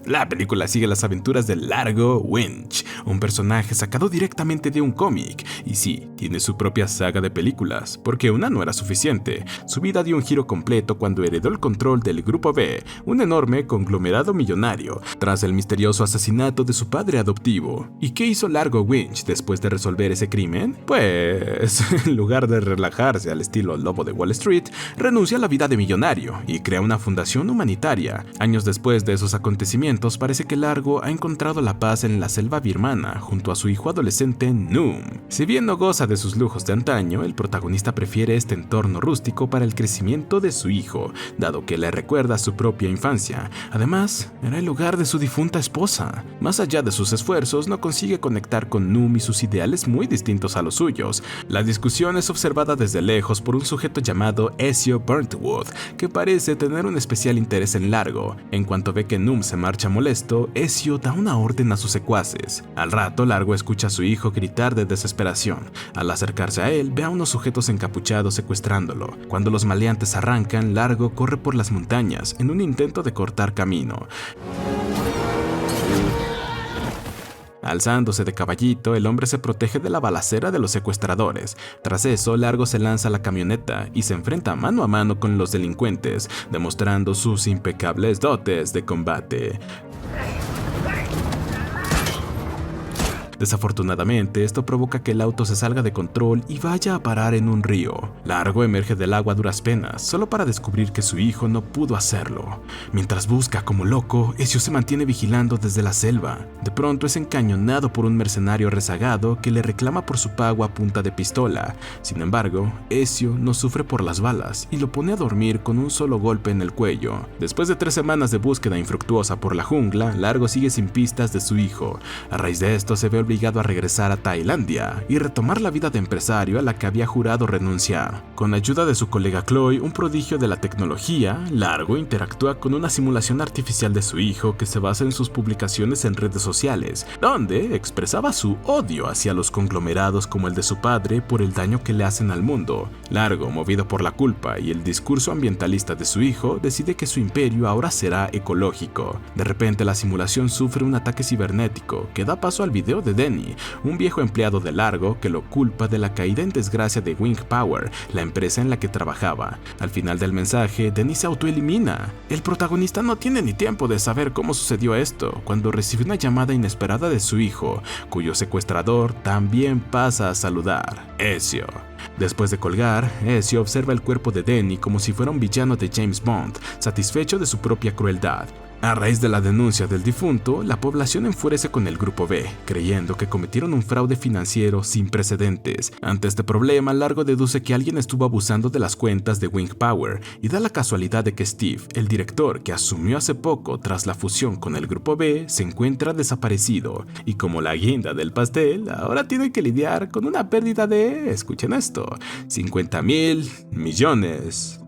La película sigue las aventuras de Largo Winch, un personaje sacado directamente de un cómic, y sí, tiene su propia saga de películas, porque una no era suficiente. Su vida dio un giro completo cuando heredó el control del Grupo B, un enorme conglomerado millonario, tras el misterioso asesinato de su padre adoptivo. ¿Y qué hizo Largo Winch después de resolver ese crimen? Pues, en lugar de relajarse al estilo Lobo de Wall Street, renuncia a la vida de millonario y crea una fundación humanitaria. Años después de esos acontecimientos, parece que Largo ha encontrado la paz en la selva birmana junto a su hijo adolescente Noom. Si bien no goza de sus lujos de antaño, el protagonista prefiere este entorno rústico para el crecimiento de su hijo, dado que le recuerda a su propia infancia. Además, era el hogar de su difunta esposa. Más allá de sus esfuerzos, no consigue conectar con Noom y sus ideales muy distintos a los suyos. La discusión es observada desde lejos por un sujeto llamado Ezio Burntwood, que parece tener un especial interés en Largo. En cuanto ve que Noom se marcha molesto, Ezio da una orden a sus secuaces. Al rato, Largo escucha a su hijo gritar de desesperación. Al acercarse a él, ve a unos sujetos encapuchados secuestrándolo. Cuando los maleantes arrancan, Largo corre por las montañas en un intento de cortar camino. Alzándose de caballito, el hombre se protege de la balacera de los secuestradores. Tras eso, Largo se lanza a la camioneta y se enfrenta mano a mano con los delincuentes, demostrando sus impecables dotes de combate. Desafortunadamente, esto provoca que el auto se salga de control y vaya a parar en un río. Largo emerge del agua a duras penas, solo para descubrir que su hijo no pudo hacerlo. Mientras busca como loco, Ezio se mantiene vigilando desde la selva. De pronto es encañonado por un mercenario rezagado que le reclama por su pago a punta de pistola. Sin embargo, Ezio no sufre por las balas y lo pone a dormir con un solo golpe en el cuello. Después de 3 semanas de búsqueda infructuosa por la jungla, Largo sigue sin pistas de su hijo. A raíz de esto se ve obligado a regresar a Tailandia y retomar la vida de empresario a la que había jurado renunciar. Con ayuda de su colega Chloe, un prodigio de la tecnología, Largo interactúa con una simulación artificial de su hijo que se basa en sus publicaciones en redes sociales, donde expresaba su odio hacia los conglomerados como el de su padre por el daño que le hacen al mundo. Largo, movido por la culpa y el discurso ambientalista de su hijo, decide que su imperio ahora será ecológico. De repente, la simulación sufre un ataque cibernético que da paso al video de Denny, un viejo empleado de Largo que lo culpa de la caída en desgracia de Wing Power, la empresa en la que trabajaba. Al final del mensaje, Denny se autoelimina. El protagonista no tiene ni tiempo de saber cómo sucedió esto, cuando recibe una llamada inesperada de su hijo, cuyo secuestrador también pasa a saludar: Ezio. Después de colgar, Ezio observa el cuerpo de Denny como si fuera un villano de James Bond, satisfecho de su propia crueldad. A raíz de la denuncia del difunto, la población enfurece con el Grupo B, creyendo que cometieron un fraude financiero sin precedentes. Ante este problema, Largo deduce que alguien estuvo abusando de las cuentas de Wing Power y da la casualidad de que Steve, el director que asumió hace poco tras la fusión con el Grupo B, se encuentra desaparecido. Y como la guinda del pastel, ahora tiene que lidiar con una pérdida de, escuchen esto, $50,000 millones,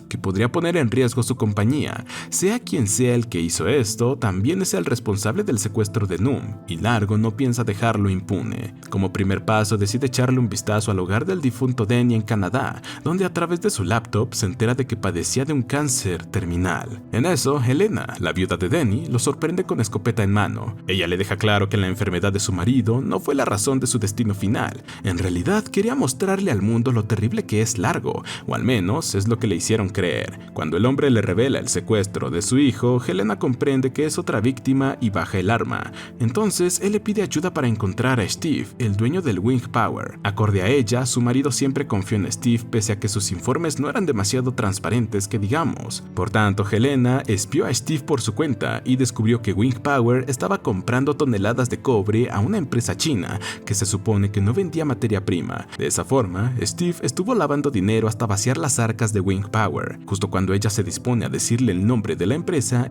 que podría poner en riesgo su compañía. Sea quien sea el que hizo esto, también es el responsable del secuestro de Noom, y Largo no piensa dejarlo impune. Como primer paso, decide echarle un vistazo al hogar del difunto Denny en Canadá, donde a través de su laptop se entera de que padecía de un cáncer terminal. En eso, Helena, la viuda de Denny, lo sorprende con escopeta en mano. Ella le deja claro que la enfermedad de su marido no fue la razón de su destino final. En realidad, quería mostrarle al mundo lo terrible que es Largo, o al menos es lo que le hicieron creer. Cuando el hombre le revela el secuestro de su hijo, Helena comprende que es otra víctima y baja el arma. Entonces, él le pide ayuda para encontrar a Steve, el dueño del Wing Power. Acorde a ella, su marido siempre confió en Steve pese a que sus informes no eran demasiado transparentes que digamos. Por tanto, Helena espió a Steve por su cuenta y descubrió que Wing Power estaba comprando toneladas de cobre a una empresa china que se supone que no vendía materia prima. De esa forma, Steve estuvo lavando dinero hasta vaciar las arcas de Wing Power. Justo cuando ella se dispone a decirle el nombre de la empresa,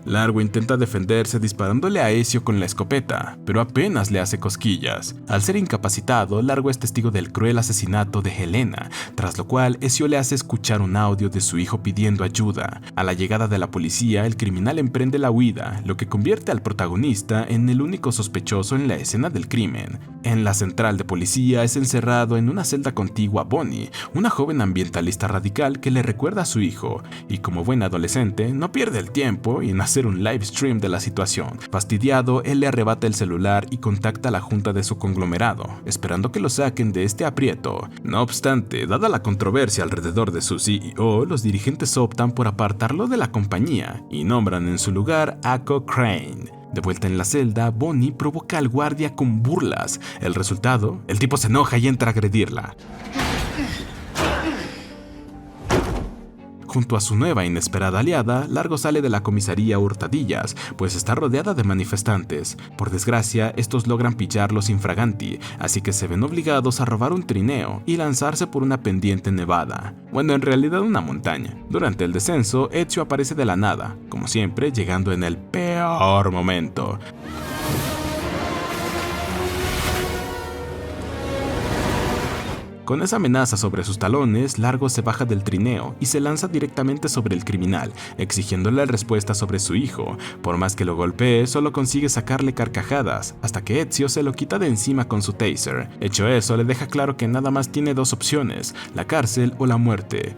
Largo intenta defenderse disparándole a Ezio con la escopeta, pero apenas le hace cosquillas. Al ser incapacitado, Largo es testigo del cruel asesinato de Helena, tras lo cual Ezio le hace escuchar un audio de su hijo pidiendo ayuda. A la llegada de la policía, el criminal emprende la huida, lo que convierte al protagonista en el único sospechoso en la escena del crimen. En la central de policía es encerrado en una celda contigua Bonnie, una joven ambientalista radical que le recuerda a su hijo, y como buen adolescente no pierde el tiempo en hacer un live stream de la situación. Fastidiado, él le arrebata el celular y contacta a la junta de su conglomerado, esperando que lo saquen de este aprieto. No obstante, dada la controversia alrededor de su CEO, los dirigentes optan por apartarlo de la compañía y nombran en su lugar a Cochrane. De vuelta en la celda, Bonnie provoca al guardia con burlas. El resultado, el tipo se enoja y entra a agredirla. Junto a su nueva e inesperada aliada, Largo sale de la comisaría a hurtadillas, pues está rodeada de manifestantes. Por desgracia, estos logran pillarlos infraganti, así que se ven obligados a robar un trineo y lanzarse por una pendiente nevada. Bueno, en realidad una montaña. Durante el descenso, Ezio aparece de la nada, como siempre, llegando en el peor momento. Con esa amenaza sobre sus talones, Largo se baja del trineo y se lanza directamente sobre el criminal, exigiéndole respuesta sobre su hijo. Por más que lo golpee, solo consigue sacarle carcajadas, hasta que Ezio se lo quita de encima con su taser. Hecho eso, le deja claro que nada más tiene dos opciones, la cárcel o la muerte.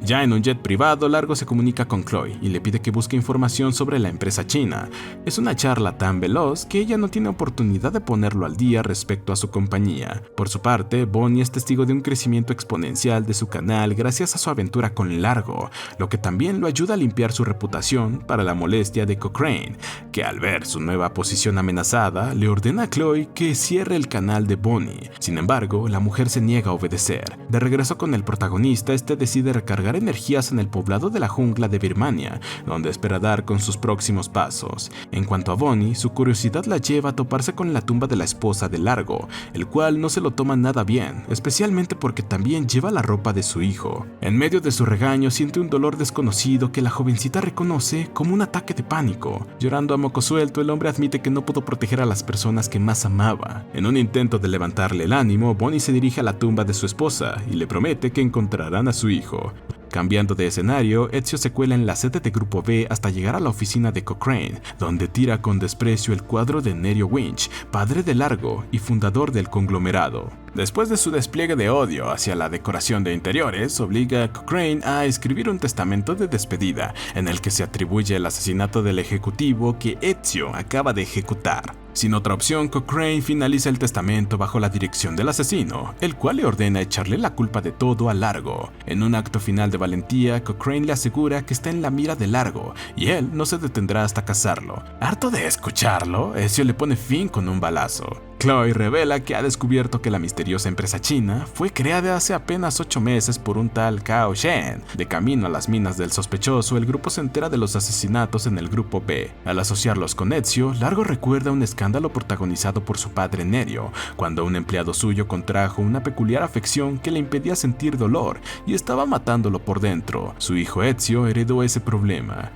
Ya en un jet privado, Largo se comunica con Chloe y le pide que busque información sobre la empresa china. Es una charla tan veloz que ella no tiene oportunidad de ponerlo al día respecto a su compañía. Por su parte, Bonnie es testigo de un crecimiento exponencial de su canal gracias a su aventura con Largo, lo que también lo ayuda a limpiar su reputación para la molestia de Cochrane, que al ver su nueva posición amenazada, le ordena a Chloe que cierre el canal de Bonnie. Sin embargo, la mujer se niega a obedecer. De regreso con el protagonista, este decide recargar energías en el poblado de la jungla de Birmania, donde espera dar con sus próximos pasos. En cuanto a Bonnie, su curiosidad la lleva a toparse con la tumba de la esposa de Largo, el cual no se lo toma nada bien, especialmente porque también lleva la ropa de su hijo. En medio de su regaño siente un dolor desconocido que la jovencita reconoce como un ataque de pánico. Llorando a moco suelto, el hombre admite que no pudo proteger a las personas que más amaba. En un intento de levantarle el ánimo, Bonnie se dirige a la tumba de su esposa y le promete que encontrarán a su hijo. Cambiando de escenario, Ezio se cuela en la sede de Grupo B hasta llegar a la oficina de Cochrane, donde tira con desprecio el cuadro de Nerio Winch, padre de Largo y fundador del conglomerado. Después de su despliegue de odio hacia la decoración de interiores, obliga a Cochrane a escribir un testamento de despedida, en el que se atribuye el asesinato del ejecutivo que Ezio acaba de ejecutar. Sin otra opción, Cochrane finaliza el testamento bajo la dirección del asesino, el cual le ordena echarle la culpa de todo a Largo. En un acto final de valentía, Cochrane le asegura que está en la mira de Largo y él no se detendrá hasta cazarlo. Harto de escucharlo, Ezio le pone fin con un balazo. Chloe revela que ha descubierto que la misteriosa empresa china fue creada hace apenas 8 meses por un tal Cao Shen. De camino a las minas del sospechoso, el grupo se entera de los asesinatos en el grupo B. Al asociarlos con Ezio, Largo recuerda un escándalo protagonizado por su padre Nerio, cuando un empleado suyo contrajo una peculiar afección que le impedía sentir dolor y estaba matándolo por dentro. Su hijo Ezio heredó ese problema.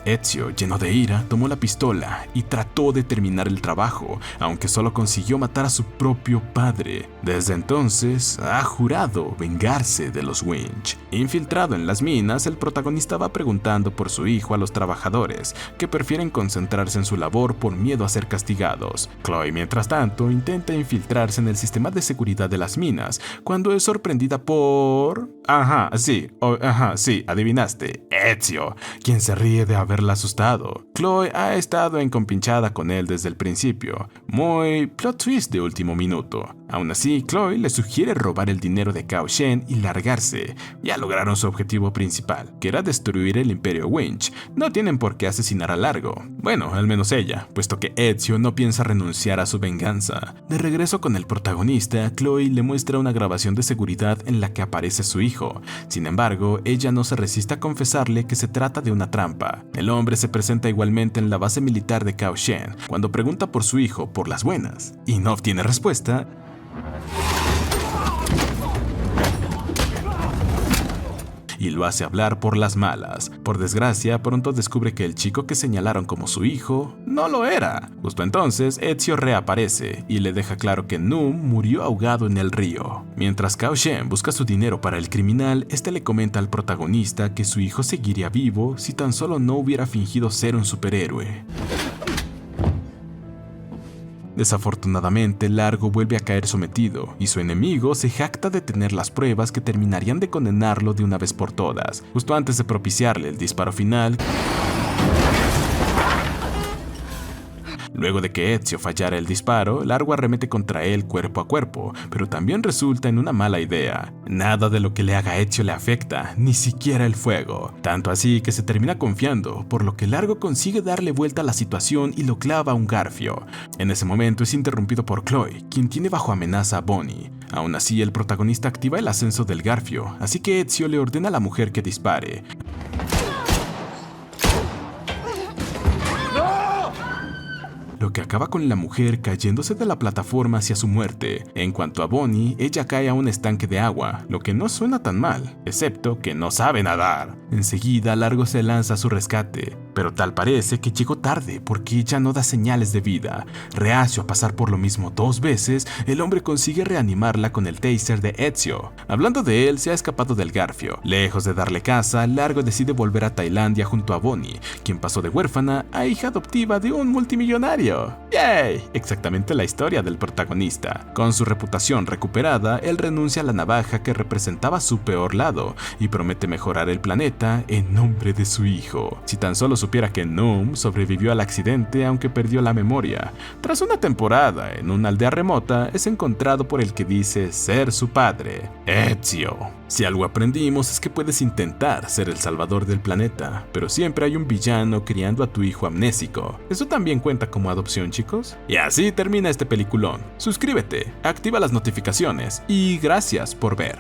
Ezio, lleno de ira, tomó la pistola y trató de terminar el trabajo, aunque solo consiguió matar a su propio padre. Desde entonces, ha jurado vengarse de los Winch. Infiltrado en las minas, el protagonista va preguntando por su hijo a los trabajadores, que prefieren concentrarse en su labor por miedo a ser castigados. Chloe, mientras tanto, intenta infiltrarse en el sistema de seguridad de las minas, cuando es sorprendida por... sí, adivinaste, Ezio, quien se ríe de haberla asustado. Chloe ha estado encompinchada con él desde el principio. Muy plot twist de último minuto. Aún así, Chloe le sugiere robar el dinero de Cao Shen y largarse. Ya lograron su objetivo principal, que era destruir el Imperio Winch. No tienen por qué asesinar a Largo. Bueno, al menos ella, puesto que Ezio no piensa renunciar a su venganza. De regreso con el protagonista, Chloe le muestra una grabación de seguridad en la que aparece su hijo. Sin embargo, ella no se resiste a confesarle que se trata de una trampa. El hombre se presenta igualmente en la base militar de Cao Shen cuando pregunta por su hijo por las buenas y no obtiene respuesta. y lo hace hablar por las malas. Por desgracia, pronto descubre que el chico que señalaron como su hijo no lo era. Justo entonces, Ezio reaparece y le deja claro que Noom murió ahogado en el río. Mientras Cao Shen busca su dinero para el criminal, este le comenta al protagonista que su hijo seguiría vivo si tan solo no hubiera fingido ser un superhéroe. Desafortunadamente, Largo vuelve a caer sometido, y su enemigo se jacta de tener las pruebas que terminarían de condenarlo de una vez por todas. Justo antes de propiciarle el disparo final, luego de que Ezio fallara el disparo, Largo arremete contra él cuerpo a cuerpo, pero también resulta en una mala idea. Nada de lo que le haga Ezio le afecta, ni siquiera el fuego. Tanto así que se termina confiando, por lo que Largo consigue darle vuelta a la situación y lo clava a un garfio. En ese momento es interrumpido por Chloe, quien tiene bajo amenaza a Bonnie. Aún así, el protagonista activa el ascenso del garfio, así que Ezio le ordena a la mujer que dispare. Lo que acaba con la mujer cayéndose de la plataforma hacia su muerte. En cuanto a Bonnie, ella cae a un estanque de agua, lo que no suena tan mal, excepto que no sabe nadar. Enseguida, Largo se lanza a su rescate, pero tal parece que llegó tarde porque ella no da señales de vida. Reacio a pasar por lo mismo 2 veces, el hombre consigue reanimarla con el taser de Ezio. Hablando de él, se ha escapado del garfio. Lejos de darle caza, Largo decide volver a Tailandia junto a Bonnie, quien pasó de huérfana a hija adoptiva de un multimillonario. ¡Yay! Exactamente la historia del protagonista. Con su reputación recuperada, él renuncia a la navaja que representaba su peor lado y promete mejorar el planeta en nombre de su hijo. Si tan solo supiera que Noom sobrevivió al accidente aunque perdió la memoria. Tras una temporada en una aldea remota, es encontrado por el que dice ser su padre, Ezio. Si algo aprendimos es que puedes intentar ser el salvador del planeta, pero siempre hay un villano criando a tu hijo amnésico. ¿Eso también cuenta como adopción, chicos? Y así termina este peliculón. Suscríbete, activa las notificaciones y gracias por ver.